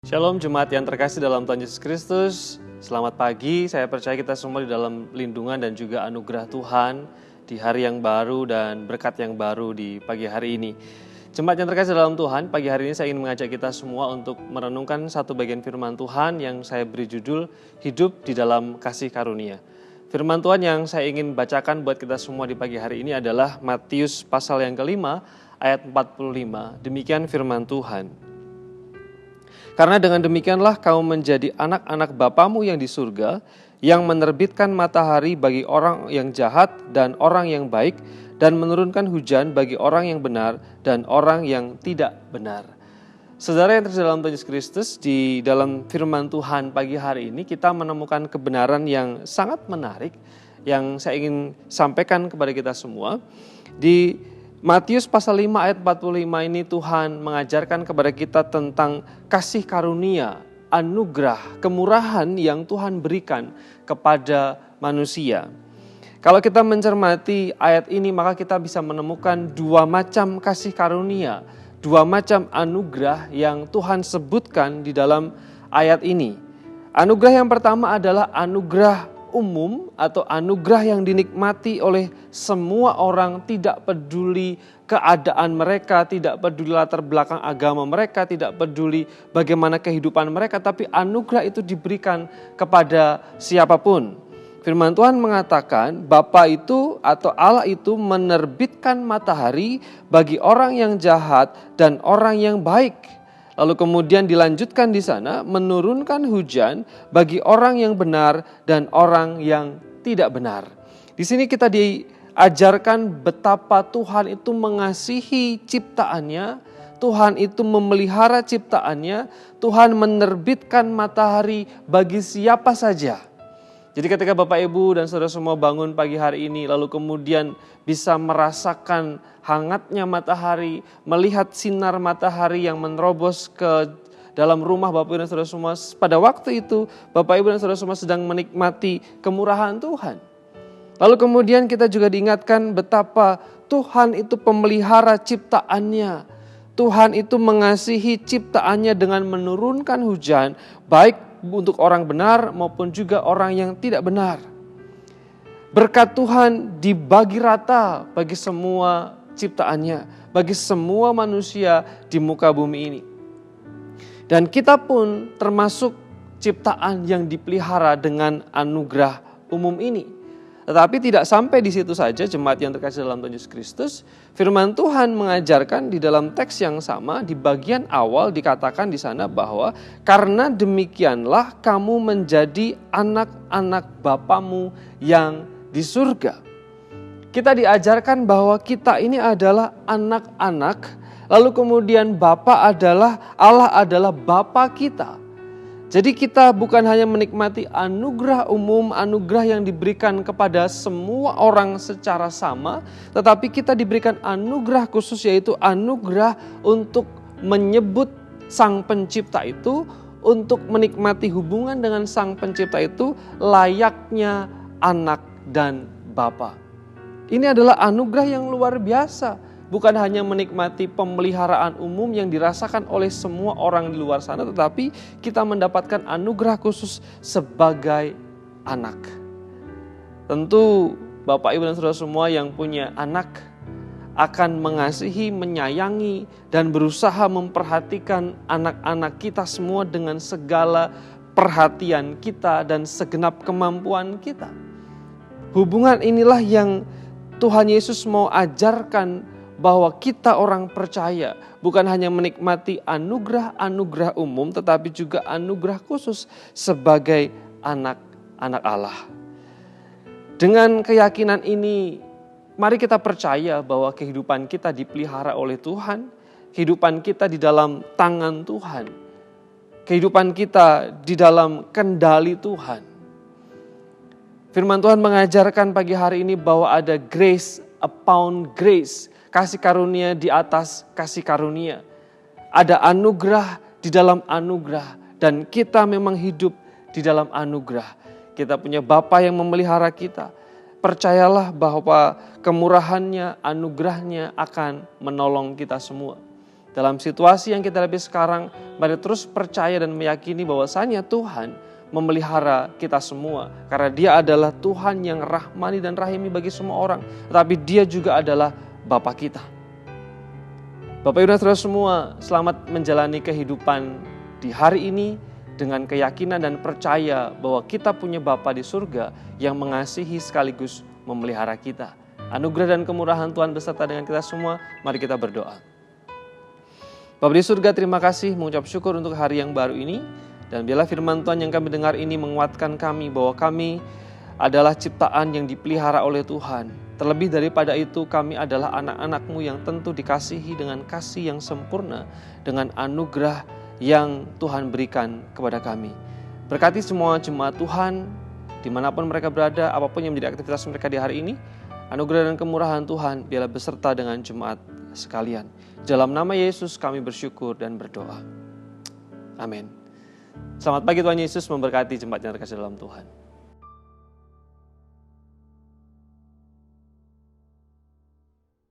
Shalom Jemaat yang terkasih dalam Tuhan Yesus Kristus. Selamat pagi, saya percaya kita semua di dalam lindungan dan juga anugerah Tuhan di hari yang baru dan berkat yang baru di pagi hari ini. Jemaat yang terkasih dalam Tuhan, pagi hari ini saya ingin mengajak kita semua untuk merenungkan satu bagian firman Tuhan yang saya beri judul Hidup di dalam Kasih Karunia. Firman Tuhan yang saya ingin bacakan buat kita semua di pagi hari ini adalah Matius pasal yang kelima ayat 45. Demikian firman Tuhan. Karena dengan demikianlah kamu menjadi anak-anak Bapamu yang di surga, yang menerbitkan matahari bagi orang yang jahat dan orang yang baik, dan menurunkan hujan bagi orang yang benar dan orang yang tidak benar. Saudara yang terkasih dalam Tuhan Yesus Kristus, di dalam firman Tuhan pagi hari ini kita menemukan kebenaran yang sangat menarik yang saya ingin sampaikan kepada kita semua. Di Matius pasal 5 ayat 45 ini Tuhan mengajarkan kepada kita tentang kasih karunia, anugerah, kemurahan yang Tuhan berikan kepada manusia. Kalau kita mencermati ayat ini maka kita bisa menemukan dua macam kasih karunia, dua macam anugerah yang Tuhan sebutkan di dalam ayat ini. Anugerah yang pertama adalah anugerah umum atau anugerah yang dinikmati oleh semua orang, tidak peduli keadaan mereka, tidak peduli latar belakang agama mereka, tidak peduli bagaimana kehidupan mereka, tapi anugerah itu diberikan kepada siapapun. Firman Tuhan mengatakan Bapa itu atau Allah itu menerbitkan matahari bagi orang yang jahat dan orang yang baik. Lalu kemudian dilanjutkan di sana menurunkan hujan bagi orang yang benar dan orang yang tidak benar. Di sini kita diajarkan betapa Tuhan itu mengasihi ciptaannya, Tuhan itu memelihara ciptaannya, Tuhan menerbitkan matahari bagi siapa saja. Jadi ketika Bapak Ibu dan saudara semua bangun pagi hari ini lalu kemudian bisa merasakan hangatnya matahari, melihat sinar matahari yang menerobos ke dalam rumah Bapak Ibu dan saudara semua. Pada waktu itu Bapak Ibu dan saudara semua sedang menikmati kemurahan Tuhan. Lalu kemudian kita juga diingatkan betapa Tuhan itu pemelihara ciptaannya. Tuhan itu mengasihi ciptaannya dengan menurunkan hujan baik untuk orang benar maupun juga orang yang tidak benar. Berkat Tuhan dibagi rata bagi semua ciptaannya, bagi semua manusia di muka bumi ini. Dan kita pun termasuk ciptaan yang dipelihara dengan anugerah umum ini. Tetapi tidak sampai di situ saja jemaat yang terkasih dalam Tuhan Yesus Kristus. Firman Tuhan mengajarkan di dalam teks yang sama di bagian awal dikatakan di sana bahwa karena demikianlah kamu menjadi anak-anak Bapamu yang di surga. Kita diajarkan bahwa kita ini adalah anak-anak, lalu kemudian Allah adalah Bapa kita. Jadi kita bukan hanya menikmati anugerah umum, anugerah yang diberikan kepada semua orang secara sama, tetapi kita diberikan anugerah khusus yaitu anugerah untuk menyebut Sang Pencipta itu, untuk menikmati hubungan dengan Sang Pencipta itu layaknya anak dan bapa. Ini adalah anugerah yang luar biasa. Bukan hanya menikmati pemeliharaan umum yang dirasakan oleh semua orang di luar sana, tetapi kita mendapatkan anugerah khusus sebagai anak. Tentu Bapak Ibu dan Saudara semua yang punya anak akan mengasihi, menyayangi, dan berusaha memperhatikan anak-anak kita semua dengan segala perhatian kita dan segenap kemampuan kita. Hubungan inilah yang Tuhan Yesus mau ajarkan bahwa kita orang percaya bukan hanya menikmati anugerah-anugerah umum tetapi juga anugerah khusus sebagai anak-anak Allah. Dengan keyakinan ini, mari kita percaya bahwa kehidupan kita dipelihara oleh Tuhan, kehidupan kita di dalam tangan Tuhan, kehidupan kita di dalam kendali Tuhan. Firman Tuhan mengajarkan pagi hari ini bahwa ada grace upon grace. Kasih karunia di atas kasih karunia. Ada anugerah di dalam anugerah. Dan kita memang hidup di dalam anugerah. Kita punya Bapa yang memelihara kita. Percayalah bahwa kemurahannya, anugerahnya akan menolong kita semua. Dalam situasi yang kita hadapi sekarang, mari terus percaya dan meyakini bahwasanya Tuhan memelihara kita semua. Karena Dia adalah Tuhan yang rahmani dan rahimi bagi semua orang. Tetapi Dia juga adalah Bapa kita. Bapak Ibu dan Saudara semua, selamat menjalani kehidupan di hari ini dengan keyakinan dan percaya bahwa kita punya Bapa di surga yang mengasihi sekaligus memelihara kita. Anugerah dan kemurahan Tuhan beserta dengan kita semua, mari kita berdoa. Bapa di surga, terima kasih mengucap syukur untuk hari yang baru ini. Dan biarlah firman Tuhan yang kami dengar ini menguatkan kami bahwa kami adalah ciptaan yang dipelihara oleh Tuhan. Terlebih daripada itu, kami adalah anak-anak-Mu yang tentu dikasihi dengan kasih yang sempurna, dengan anugerah yang Tuhan berikan kepada kami. Berkati semua jemaat Tuhan, dimanapun mereka berada, apapun yang menjadi aktivitas mereka di hari ini, anugerah dan kemurahan Tuhan biarlah beserta dengan jemaat sekalian. Dalam nama Yesus kami bersyukur dan berdoa. Amin. Selamat pagi, Tuhan Yesus memberkati jemaat yang terkasih dalam Tuhan.